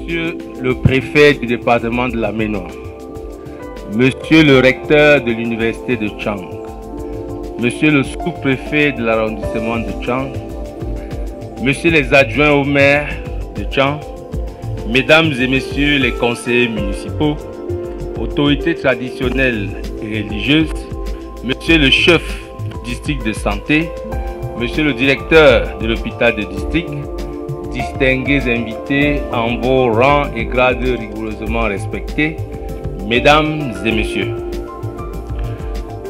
Monsieur le préfet du département de la Ménois, Monsieur le recteur de l'université de Tchang, Monsieur le sous-préfet de l'arrondissement de Tchang, Monsieur les adjoints au maire de Tchang, Mesdames et Messieurs les conseillers municipaux, autorités traditionnelles et religieuses, Monsieur le chef du district de santé, Monsieur le directeur de l'hôpital de district, distingués invités en vos rangs et grades rigoureusement respectés, Mesdames et Messieurs.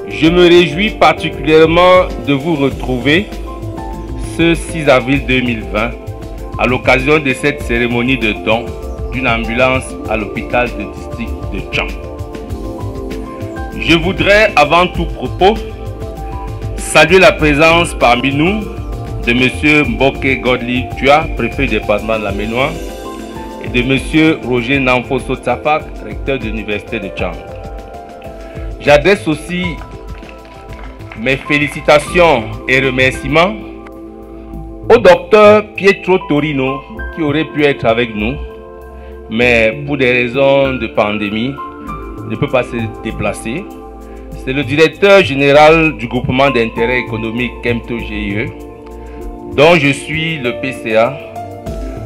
Je me réjouis particulièrement de vous retrouver ce 6 avril 2020 à l'occasion de cette cérémonie de don d'une ambulance à l'hôpital de district de Tchang. Je voudrais avant tout propos saluer la présence parmi nous de M. Mboké Godly Tua, préfet du département de la Ménois, et de M. Roger Namfoso Tsafak, recteur de l'université de Tchang. J'adresse aussi mes félicitations et remerciements au docteur Pietro Torino, qui aurait pu être avec nous, mais pour des raisons de pandémie, ne peut pas se déplacer. C'est le directeur général du groupement d'intérêt économique Kemto GIE, dont je suis le PCA,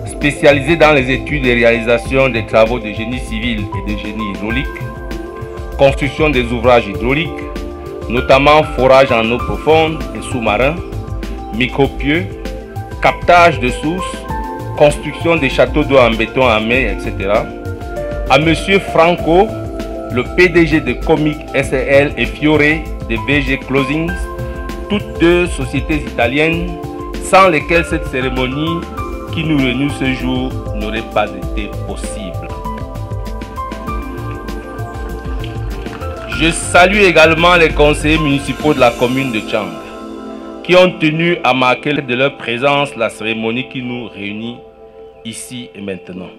spécialisé dans les études et réalisations des travaux de génie civil et de génie hydraulique, construction des ouvrages hydrauliques, notamment forage en eau profonde et sous-marin, micropieux, captage de sources, construction des châteaux d'eau en béton à main, etc. À M. Franco, le PDG de Comic SRL et Fiore de VG Closings, toutes deux sociétés italiennes sans lesquelles cette cérémonie qui nous réunit ce jour n'aurait pas été possible. Je salue également les conseillers municipaux de la commune de Tchang qui ont tenu à marquer de leur présence la cérémonie qui nous réunit ici et maintenant.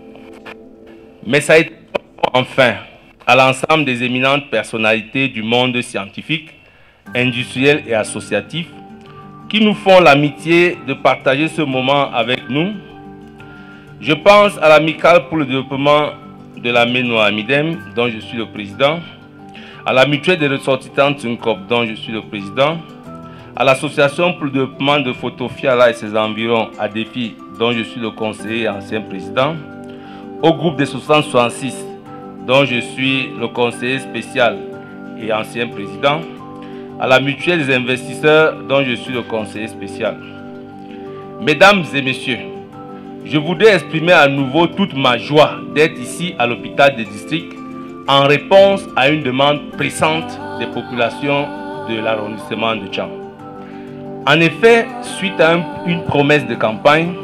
Mais ça a été enfin à l'ensemble des éminentes personnalités du monde scientifique, industriel et associatif qui nous font l'amitié de partager ce moment avec nous. Je pense à l'Amicale pour le développement de la Ménois Amidem, dont je suis le président, à la Mutuelle des ressortissants Tsunkop, dont je suis le président, à l'Association pour le développement de Fotofiala et ses environs, à Défi, dont je suis le conseiller et ancien président, au groupe des 66, dont je suis le conseiller spécial et ancien président, à la Mutuelle des investisseurs, dont je suis le conseiller spécial. Mesdames et Messieurs, je voudrais exprimer à nouveau toute ma joie d'être ici à l'hôpital de district en réponse à une demande pressante des populations de l'arrondissement de Tchang. En effet, suite à une promesse de campagne,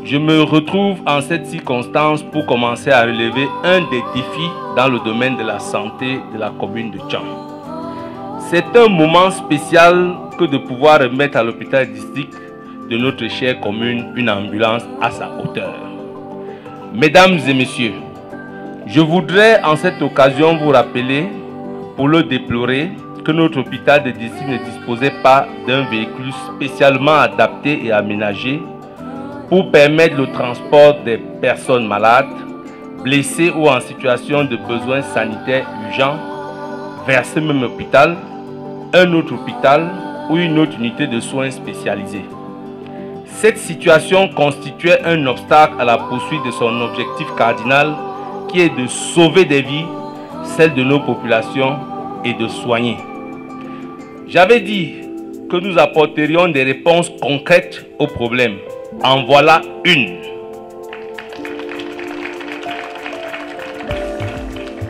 je me retrouve en cette circonstance pour commencer à relever un des défis dans le domaine de la santé de la commune de Tchang. C'est un moment spécial que de pouvoir remettre à l'hôpital district de notre chère commune une ambulance à sa hauteur. Mesdames et Messieurs, je voudrais en cette occasion vous rappeler, pour le déplorer, que notre hôpital de district ne disposait pas d'un véhicule spécialement adapté et aménagé pour permettre le transport des personnes malades, blessées ou en situation de besoins sanitaires urgents vers ce même hôpital, un autre hôpital ou une autre unité de soins spécialisée. Cette situation constituait un obstacle à la poursuite de son objectif cardinal qui est de sauver des vies, celles de nos populations et de soigner. J'avais dit que nous apporterions des réponses concrètes aux problèmes. En voilà une.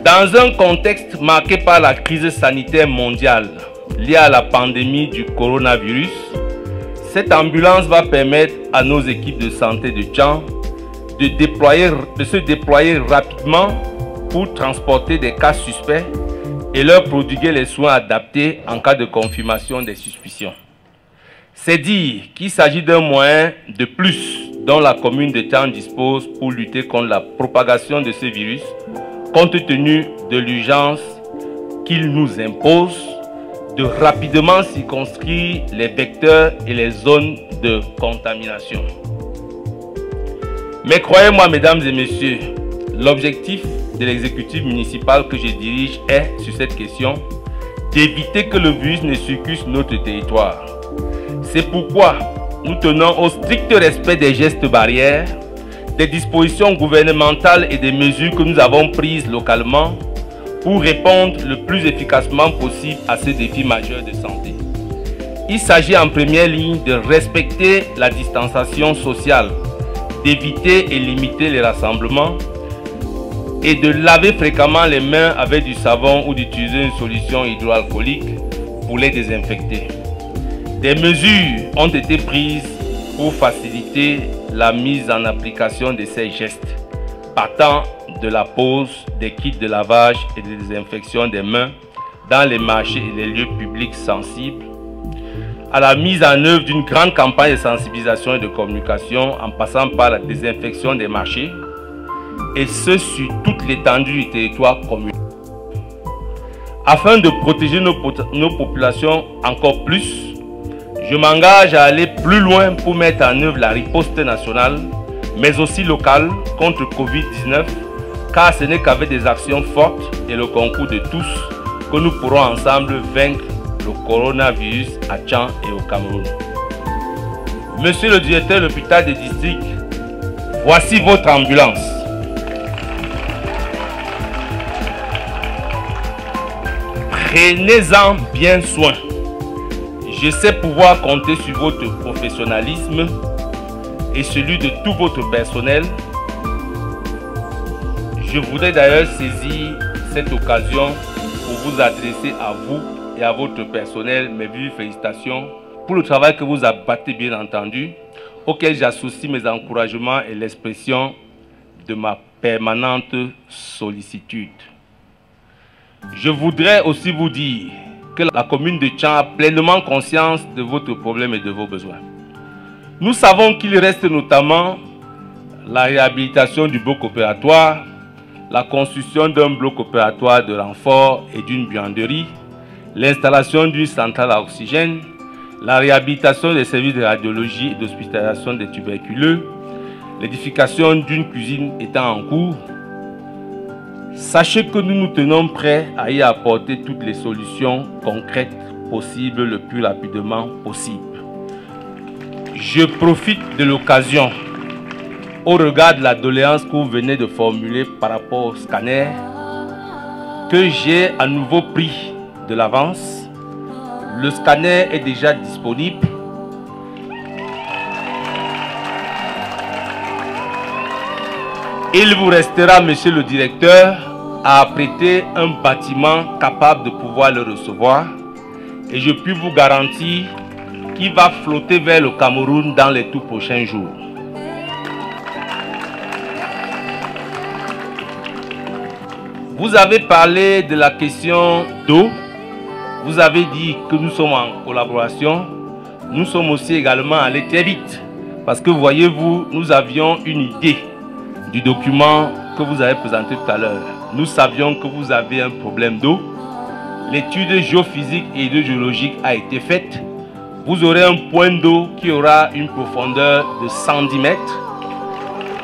Dans un contexte marqué par la crise sanitaire mondiale, liées à la pandémie du coronavirus, cette ambulance va permettre à nos équipes de santé de Tchang de se déployer rapidement pour transporter des cas suspects et leur prodiguer les soins adaptés en cas de confirmation des suspicions. C'est dire qu'il s'agit d'un moyen de plus dont la commune de Tchang dispose pour lutter contre la propagation de ce virus, compte tenu de l'urgence qu'il nous impose de rapidement circonscrire les vecteurs et les zones de contamination. Mais croyez-moi, mesdames et messieurs, l'objectif de l'exécutif municipal que je dirige est, sur cette question, d'éviter que le virus ne circule sur notre territoire. C'est pourquoi nous tenons au strict respect des gestes barrières, des dispositions gouvernementales et des mesures que nous avons prises localement pour répondre le plus efficacement possible à ce défi majeur de santé. Il s'agit en première ligne de respecter la distanciation sociale, d'éviter et limiter les rassemblements et de laver fréquemment les mains avec du savon ou d'utiliser une solution hydroalcoolique pour les désinfecter. Des mesures ont été prises pour faciliter la mise en application de ces gestes, partant de la pose des kits de lavage et de désinfection des mains dans les marchés et les lieux publics sensibles, à la mise en œuvre d'une grande campagne de sensibilisation et de communication en passant par la désinfection des marchés, et ce sur toute l'étendue du territoire communal. Afin de protéger nos populations encore plus, je m'engage à aller plus loin pour mettre en œuvre la riposte nationale, mais aussi locale contre Covid-19, car ce n'est qu'avec des actions fortes et le concours de tous que nous pourrons ensemble vaincre le coronavirus à Tchang et au Cameroun. Monsieur le directeur de l'hôpital de district, voici votre ambulance. Prenez-en bien soin. Je sais pouvoir compter sur votre professionnalisme et celui de tout votre personnel. Je voudrais d'ailleurs saisir cette occasion pour vous adresser à vous et à votre personnel mes vives félicitations pour le travail que vous abattez, bien entendu, auquel j'associe mes encouragements et l'expression de ma permanente sollicitude. Je voudrais aussi vous dire que la commune de Tchang a pleinement conscience de votre problème et de vos besoins. Nous savons qu'il reste notamment la réhabilitation du bloc opératoire, la construction d'un bloc opératoire de renfort et d'une buanderie, l'installation d'une centrale à oxygène, la réhabilitation des services de radiologie et d'hospitalisation des tuberculeux, l'édification d'une cuisine étant en cours. Sachez que nous nous tenons prêts à y apporter toutes les solutions concrètes possibles le plus rapidement possible. Je profite de l'occasion, au regard de la doléance que vous venez de formuler par rapport au scanner, que j'ai à nouveau pris de l'avance. Le scanner est déjà disponible. Il vous restera, monsieur le directeur, à apprêter un bâtiment capable de pouvoir le recevoir. Et je puis vous garantir qu'il va flotter vers le Cameroun dans les tout prochains jours. Vous avez parlé de la question d'eau. Vous avez dit que nous sommes en collaboration. Nous sommes aussi également allés très vite. Parce que voyez-vous, nous avions une idée du document que vous avez présenté tout à l'heure. Nous savions que vous avez un problème d'eau. L'étude géophysique et hydrogéologique a été faite. Vous aurez un point d'eau qui aura une profondeur de 110 mètres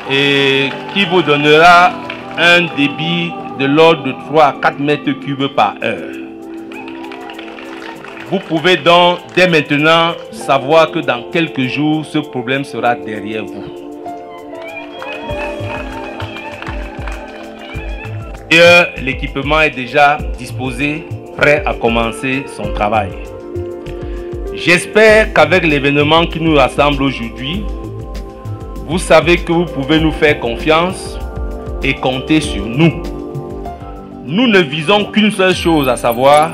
et qui vous donnera un débit de l'ordre de 3 à 4 mètres cubes par heure. Vous pouvez donc dès maintenant savoir que dans quelques jours, ce problème sera derrière vous. L'équipement est déjà disposé, prêt à commencer son travail. J'espère qu'avec l'événement qui nous rassemble aujourd'hui, vous savez que vous pouvez nous faire confiance et compter sur nous. Nous ne visons qu'une seule chose, à savoir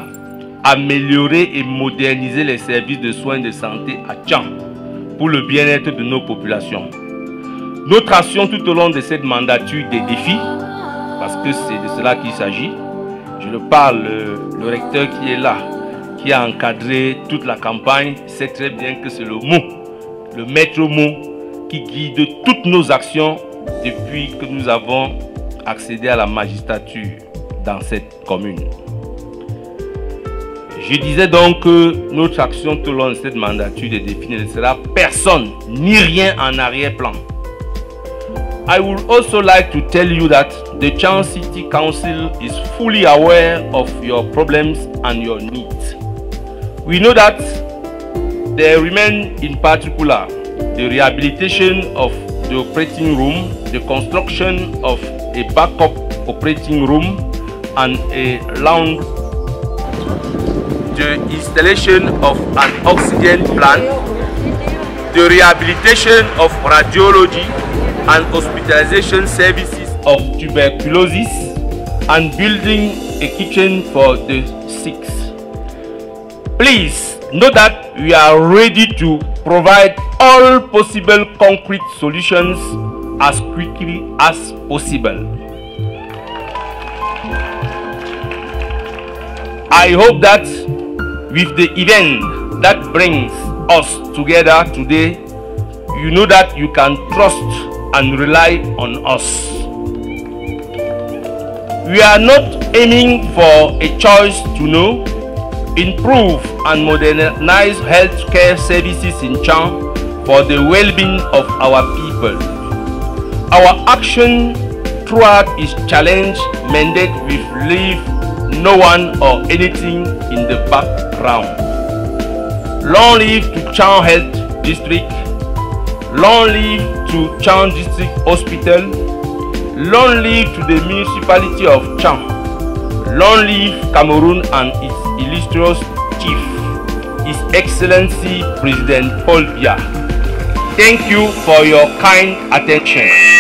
améliorer et moderniser les services de soins de santé à Tchang pour le bien-être de nos populations. Notre action tout au long de cette mandature des défis, parce que c'est de cela qu'il s'agit. Je le parle, le recteur qui est là, qui a encadré toute la campagne, sait très bien que c'est le mot, le maître mot qui guide toutes nos actions depuis que nous avons accédé à la magistrature dans cette commune. Je disais donc que notre action tout au long de cette mandature des défis ne sera personne ni rien en arrière-plan. I would also like to tell you that the Tchang City Council is fully aware of your problems and your needs. We know that there remain in particular the rehabilitation of the operating room, the construction of a backup operating room and a lounge, the installation of an oxygen plant, the rehabilitation of radiology and hospitalization services of tuberculosis, and building a kitchen for the sick. Please know that we are ready to provide all possible concrete solutions as quickly as possible. I hope that with the event that brings us together today, you know that you can trust and rely on us. We are not aiming for a choice to know, improve and modernize healthcare services in Tchang for the well-being of our people. Our action throughout is challenge mandate with leave no one or anything in the background. Long live to Tchang Health District. Long live to Tchang District Hospital. Long live to the municipality of Tchang. Long live Cameroon and its illustrious chief, His Excellency President Paul Biya. Thank you for your kind attention.